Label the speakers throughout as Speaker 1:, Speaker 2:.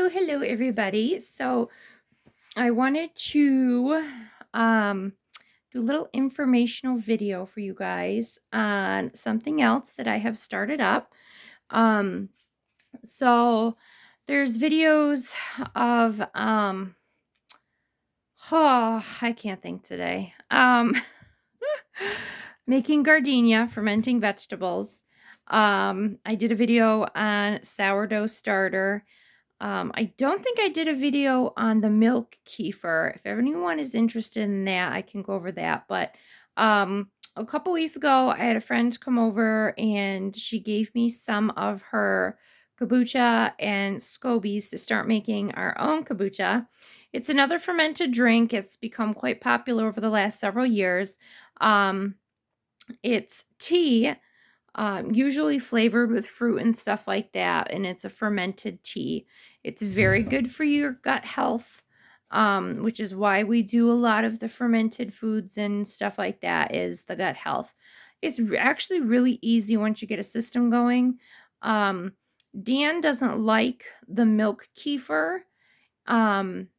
Speaker 1: Hello, everybody. So I wanted to do a little informational video for you guys on something else that I have started up. Um, so there's videos of oh, I can't think today. Making gardenia, fermenting vegetables. I did a video on sourdough starter. I don't think I did a video on the milk kefir. If anyone is interested in that, I can go over that. But a couple weeks ago, I had a friend come over and she gave me some of her kombucha and scobies to start making our own kombucha. It's another fermented drink. It's become quite popular over the last several years. Um, it's tea, usually flavored with fruit and stuff like that, and it's a fermented tea. It's very good for your gut health, which is why we do a lot of the fermented foods and stuff like that, is the gut health. It's actually really easy once you get a system going. Um, Dan doesn't like the milk kefir. Um,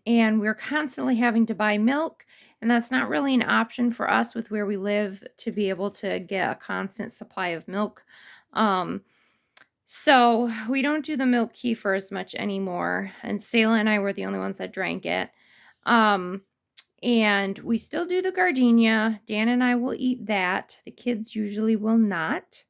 Speaker 1: and we're constantly having to buy milk, and that's not really an option for us with where we live to be able to get a constant supply of milk. Um, so we don't do the milk kefir as much anymore, and Selah and I were the only ones that drank it. Um, and we still do the gardenia. Dan and I will eat that. The kids usually will not.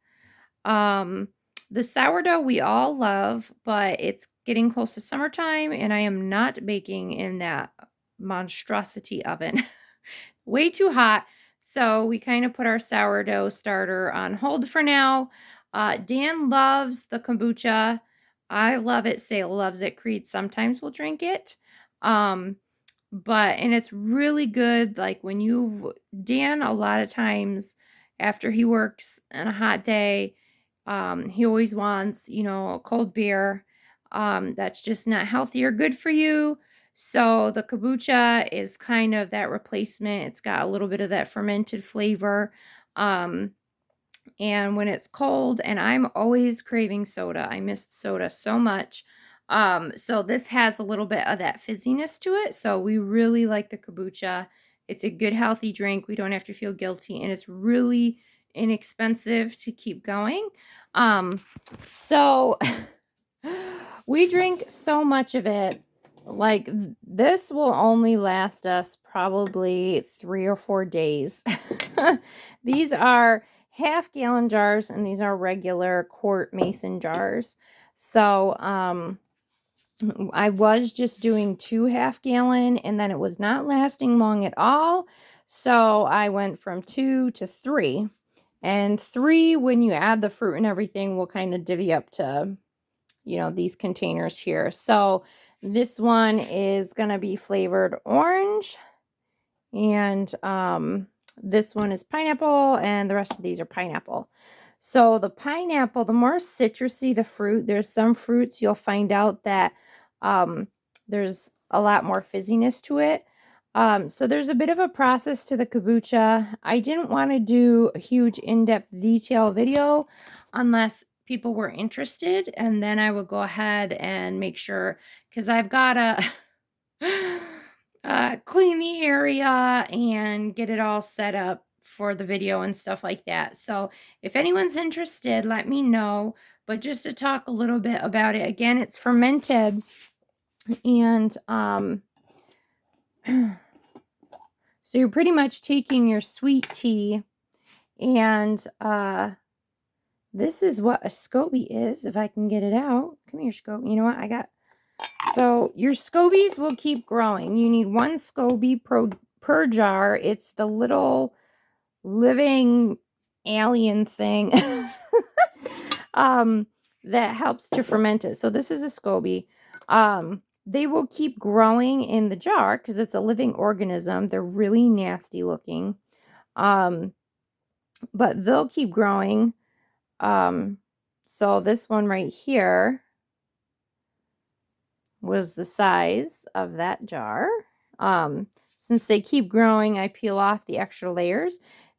Speaker 1: Um, the sourdough we all love, but it's getting close to summertime, and I am not baking in that monstrosity oven. Way too hot. So we kind of put our sourdough starter on hold for now. Dan loves the kombucha. I love it. Sale loves it. Creed sometimes will drink it. Um, and it's really good. Like Dan, a lot of times after he works on a hot day, he always wants, a cold beer. That's just not healthy or good for you. So the kombucha is kind of that replacement. It's got a little bit of that fermented flavor. Um, and when it's cold, and I'm always craving soda. I miss soda so much. So this has a little bit of that fizziness to it. So we really like the kombucha. It's a good, healthy drink. We don't have to feel guilty, and it's really inexpensive to keep going. So we drink so much of it. Like, this will only last us probably 3 or 4 days. These are half-gallon jars, and these are regular quart mason jars. So, I was just doing 2 half-gallon, and then it was not lasting long at all. So I went from 2 to 3. And 3, when you add the fruit and everything, will kind of divvy up to, these containers here. So this one is going to be flavored orange, and this one is pineapple, and the rest of these are pineapple. So the pineapple, the more citrusy the fruit, there's some fruits you'll find out that there's a lot more fizziness to it. So there's a bit of a process to the kombucha. I didn't want to do a huge in-depth detail video unless people were interested, and then I would go ahead and make sure, because I've got to clean the area and get it all set up for the video and stuff like that. So if anyone's interested, let me know. But just to talk a little bit about it, again, it's fermented, and so you're pretty much taking your sweet tea, and this is what a SCOBY is, if I can get it out. Come here, SCOBY. You know what? So your SCOBYs will keep growing. You need 1 SCOBY per jar. It's the little living alien thing that helps to ferment it. So this is a SCOBY. They will keep growing in the jar because it's a living organism. They're really nasty looking. But they'll keep growing. So this one right here was the size of that jar. Since they keep growing, I peel off the extra layers.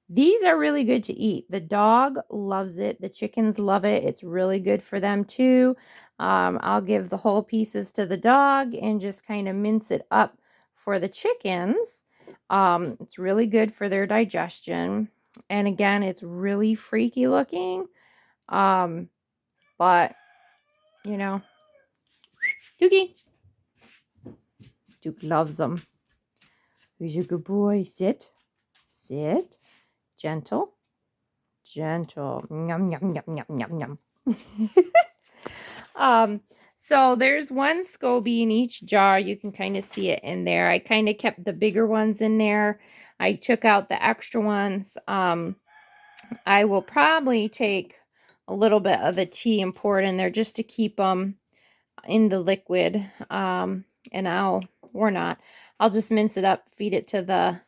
Speaker 1: These are really good to eat. The dog loves it. The chickens love it. It's really good for them too. I'll give the whole pieces to the dog and just kind of mince it up for the chickens. It's really good for their digestion. And again, it's really freaky looking. But, you know, Dookie. Duke loves them. Who's your good boy? Sit. Sit. Gentle. Gentle. Yum, yum, yum, yum, yum, yum. So there's one SCOBY in each jar. You can kind of see it in there. I kind of kept the bigger ones in there. I took out the extra ones. I will probably take a little bit of the tea and pour it in there just to keep them in the liquid. And I'll just mince it up, feed it to the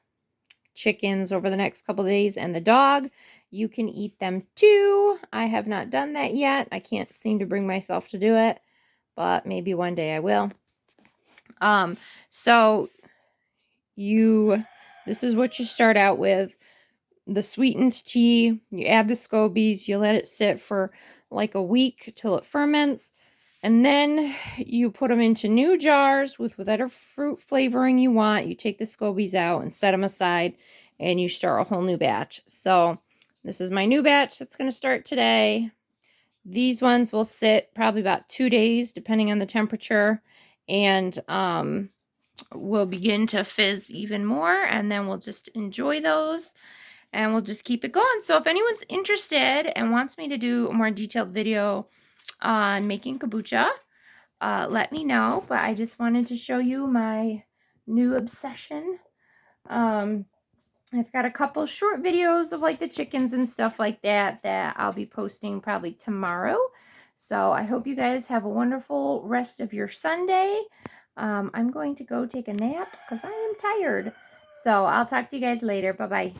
Speaker 1: chickens over the next couple of days, and the dog, you can eat them too. I have not done that yet. I can't seem to bring myself to do it, but maybe one day I will. So this is what you start out with. The sweetened tea, you add the SCOBYs, you let it sit for like a week till it ferments, and then you put them into new jars with whatever fruit flavoring you want. You take the SCOBYs out and set them aside, and you start a whole new batch. So this is my new batch that's going to start today. These ones will sit probably about 2 days, depending on the temperature, and will begin to fizz even more, and then we'll just enjoy those. And we'll just keep it going. So if anyone's interested and wants me to do a more detailed video on making kombucha, let me know. But I just wanted to show you my new obsession. I've got a couple short videos of like the chickens and stuff like that I'll be posting probably tomorrow. So I hope you guys have a wonderful rest of your Sunday. I'm going to go take a nap because I am tired. So I'll talk to you guys later. Bye-bye.